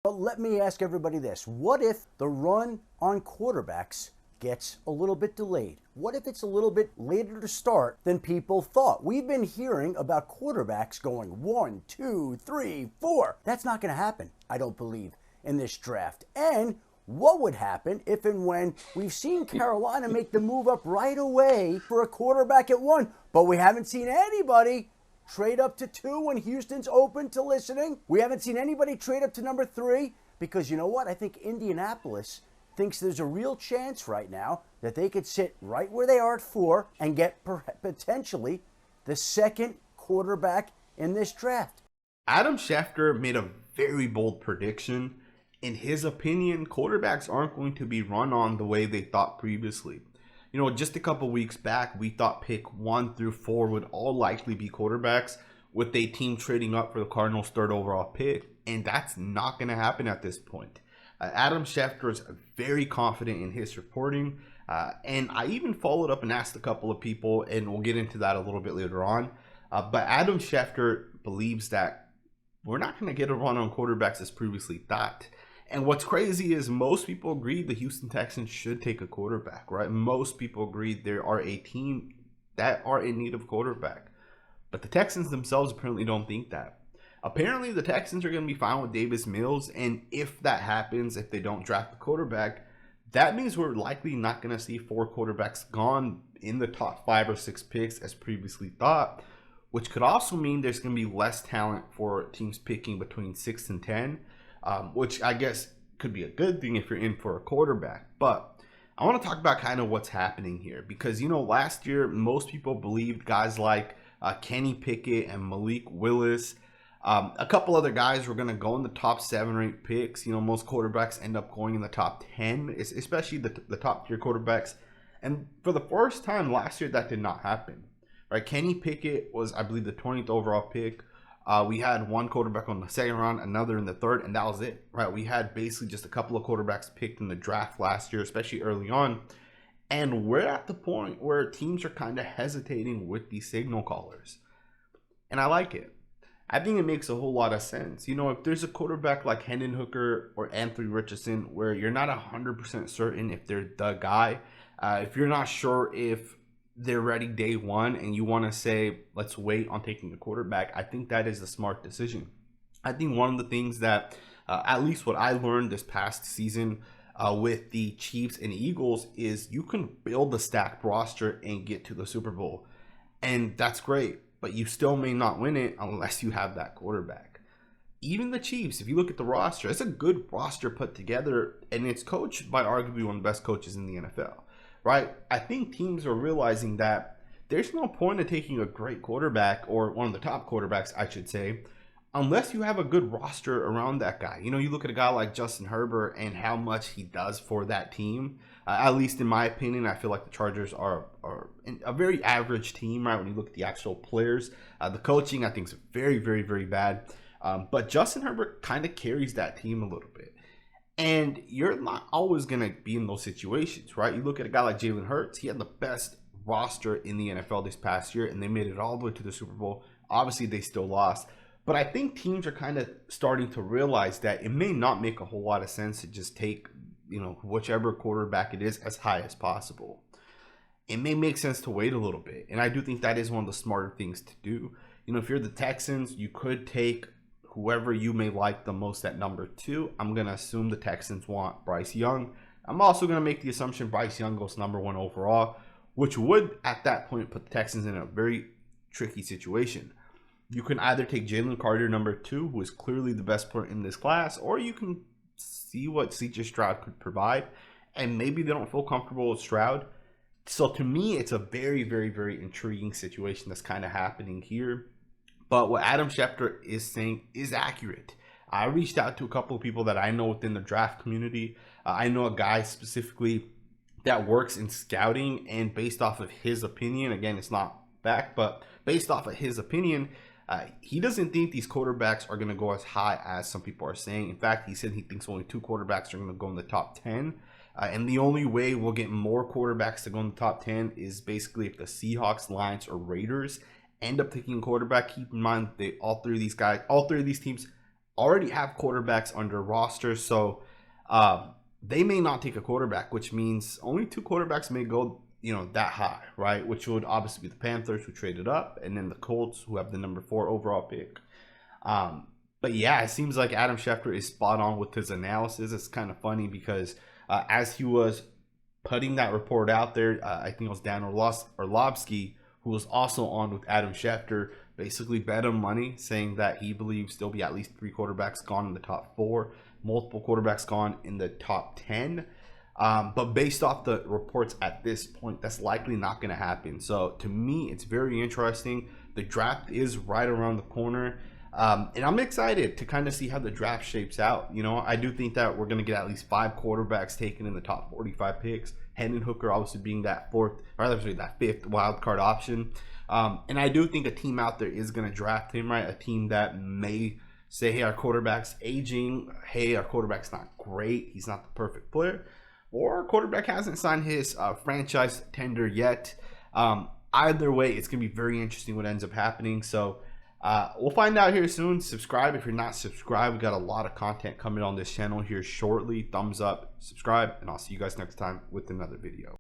But let me ask everybody this. What if the run on quarterbacks gets a little bit delayed? What if it's a little bit later to start than people thought? We've been hearing about quarterbacks going 1, 2, 3, 4. That's not going to happen, I don't believe, in this draft. And what would happen if and when we've seen Carolina make the move up right away for a quarterback at 1, but we haven't seen anybody trade up to 2 when Houston's open to listening? We haven't seen anybody trade up to number 3 because you know what? I think Indianapolis thinks there's a real chance right now that they could sit right where they are at 4 and get potentially the second quarterback in this draft. Adam Schefter made a very bold prediction. In his opinion, quarterbacks aren't going to be run on the way they thought previously. You know, just a couple weeks back, we thought pick 1 through 4 would all likely be quarterbacks, with a team trading up for the Cardinals' 3rd overall pick. And that's not going to happen at this point. Adam Schefter is very confident in his reporting. And I even followed up and asked a couple of people, and we'll get into that a little bit later on. But Adam Schefter believes that we're not going to get a run on quarterbacks as previously thought. And what's crazy is most people agree the Houston Texans should take a quarterback, right? Most people agree there are a team that are in need of quarterback. But the Texans themselves apparently don't think that. Apparently the Texans are going to be fine with Davis Mills, and if that happens, if they don't draft the quarterback, that means we're likely not going to see 4 quarterbacks gone in the top 5 or 6 picks as previously thought, which could also mean there's going to be less talent for teams picking between 6 and 10. Which I guess could be a good thing if you're in for a quarterback. But I want to talk about kind of what's happening here. Because, you know, last year, most people believed guys like Kenny Pickett and Malik Willis, a couple other guys were going to go in the top 7 or 8 picks. You know, most quarterbacks end up going in the top 10, especially the top tier quarterbacks. And for the first time last year, that did not happen. Right? Kenny Pickett was, I believe, the 20th overall pick. We had one quarterback on the 2nd round, another in the 3rd, and that was it, right? We had basically just a couple of quarterbacks picked in the draft last year, especially early on. And we're at the point where teams are kind of hesitating with these signal callers. And I like it. I think it makes a whole lot of sense. You know, if there's a quarterback like Hendon Hooker or Anthony Richardson where you're not 100% certain if they're the guy, if you're not sure if they're ready day 1 and you want to say, let's wait on taking the quarterback, I think that is a smart decision. I think one of the things that, at least what I learned this past season with the Chiefs and Eagles, is you can build a stacked roster and get to the Super Bowl. And that's great, but you still may not win it unless you have that quarterback. Even the Chiefs, if you look at the roster, it's a good roster put together, and it's coached by arguably one of the best coaches in the NFL. Right? I think teams are realizing that there's no point in taking a great quarterback, or one of the top quarterbacks, I should say, unless you have a good roster around that guy. You know, you look at a guy like Justin Herbert and how much he does for that team. At least in my opinion, I feel like the Chargers are a very average team, right? When you look at the actual players, the coaching I think is very, very, very bad. But Justin Herbert kind of carries that team a little bit. And you're not always going to be in those situations, right? You look at a guy like Jalen Hurts. He had the best roster in the NFL this past year, and they made it all the way to the Super Bowl. Obviously, they still lost. But I think teams are kind of starting to realize that it may not make a whole lot of sense to just take, you know, whichever quarterback it is as high as possible. It may make sense to wait a little bit. And I do think that is one of the smarter things to do. You know, if you're the Texans, you could take whoever you may like the most at number 2. I'm going to assume the Texans want Bryce Young. I'm also going to make the assumption Bryce Young goes number 1 overall, which would at that point put the Texans in a very tricky situation. You can either take Jalen Carter number 2, who is clearly the best player in this class, or you can see what CJ Stroud could provide, and maybe they don't feel comfortable with Stroud. So to me, it's a very, very, very intriguing situation that's kind of happening here. But what Adam Schefter is saying is accurate. I reached out to a couple of people that I know within the draft community. I know a guy specifically that works in scouting, and based off of his opinion, again, it's not back, but based off of his opinion, he doesn't think these quarterbacks are going to go as high as some people are saying. In fact, he said he thinks only 2 quarterbacks are going to go in the top 10. And the only way we'll get more quarterbacks to go in the top 10 is basically if the Seahawks, Lions, or Raiders end up taking a quarterback. Keep in mind all three of these teams already have quarterbacks under roster, so they may not take a quarterback, which means only 2 quarterbacks may go, that high, right? Which would obviously be the Panthers, who traded up, and then the Colts, who have the number 4 overall pick. But yeah, it seems like Adam Schefter is spot on with his analysis. It's kind of funny because as he was putting that report out there, I think it was Dan Orlovsky, who was also on with Adam Schefter, basically bet him money, saying that he believes there'll be at least 3 quarterbacks gone in the top 4, multiple quarterbacks gone in the top 10. But based off the reports at this point, that's likely not going to happen. So to me, it's very interesting. The draft is right around the corner. And I'm excited to kind of see how the draft shapes out. I do think that we're going to get at least 5 quarterbacks taken in the top 45 picks. Hendon Hooker obviously being that 5th wild card option. And I do think a team out there is going to draft him, right? A team that may say, hey, our quarterback's aging. Hey, our quarterback's not great. He's not the perfect player. Or our quarterback hasn't signed his franchise tender yet. Either way, it's going to be very interesting what ends up happening. So we'll find out here soon. Subscribe if you're not subscribed. We got a lot of content coming on this channel here shortly. Thumbs up, subscribe, and I'll see you guys next time with another video.